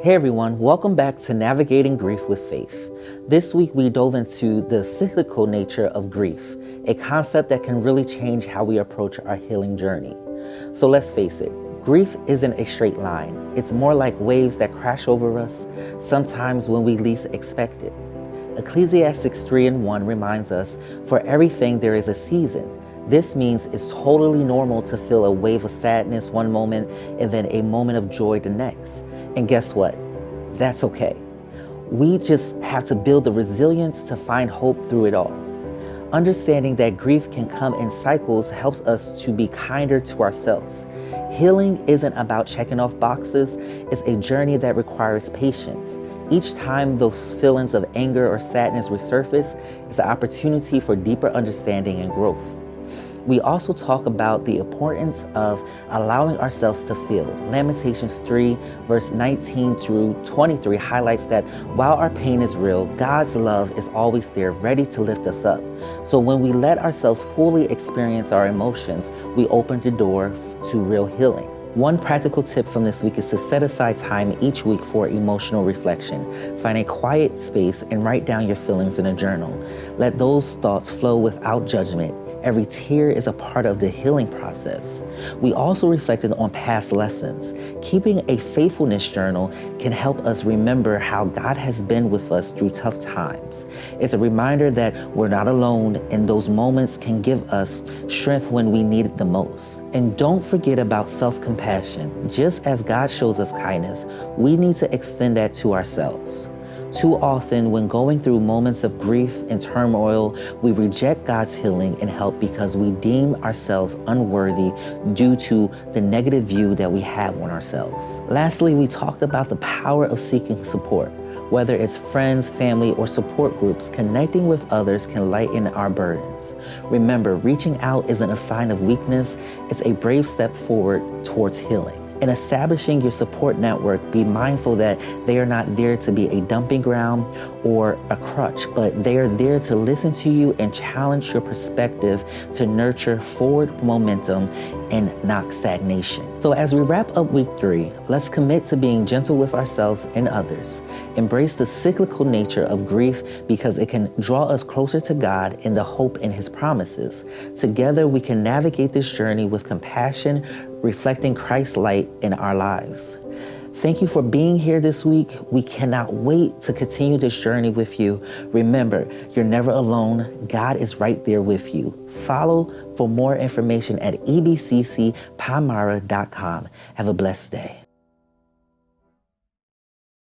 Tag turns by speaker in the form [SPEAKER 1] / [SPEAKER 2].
[SPEAKER 1] Hey everyone, welcome back to Navigating Grief with Faith. This week we dove into the cyclical nature of grief, a concept that can really change how we approach our healing journey. So let's face it, grief isn't a straight line. It's more like waves that crash over us, sometimes when we least expect it. Ecclesiastes 3:1 reminds us, for everything there is a season. This means it's totally normal to feel a wave of sadness one moment and then a moment of joy the next. And guess what? That's okay. We just have to build the resilience to find hope through it all. Understanding that grief can come in cycles helps us to be kinder to ourselves. Healing isn't about checking off boxes, it's a journey that requires patience. Each time those feelings of anger or sadness resurface, it's an opportunity for deeper understanding and growth. We also talk about the importance of allowing ourselves to feel. Lamentations 3, verse 19 through 23 highlights that while our pain is real, God's love is always there, ready to lift us up. So when we let ourselves fully experience our emotions, we open the door to real healing. One practical tip from this week is to set aside time each week for emotional reflection. Find a quiet space and write down your feelings in a journal. Let those thoughts flow without judgment. Every tear is a part of the healing process. We also reflected on past lessons. Keeping a faithfulness journal can help us remember how God has been with us through tough times. It's a reminder that we're not alone, and those moments can give us strength when we need it the most. And don't forget about self-compassion. Just as God shows us kindness, we need to extend that to ourselves. Too often, when going through moments of grief and turmoil, we reject God's healing and help because we deem ourselves unworthy due to the negative view that we have on ourselves. Lastly, we talked about the power of seeking support. Whether it's friends, family, or support groups, connecting with others can lighten our burdens. Remember, reaching out isn't a sign of weakness, it's a brave step forward towards healing. In establishing your support network, be mindful that they are not there to be a dumping ground or a crutch, but they are there to listen to you and challenge your perspective to nurture forward momentum and not stagnation. So as we wrap up week 3, let's commit to being gentle with ourselves and others. Embrace the cyclical nature of grief because it can draw us closer to God and the hope in His promises. Together, we can navigate this journey with compassion, reflecting Christ's light in our lives. Thank you for being here this week. We cannot wait to continue this journey with you. Remember, you're never alone. God is right there with you. Follow for more information at EBCC Palmyra.com. Have a blessed day.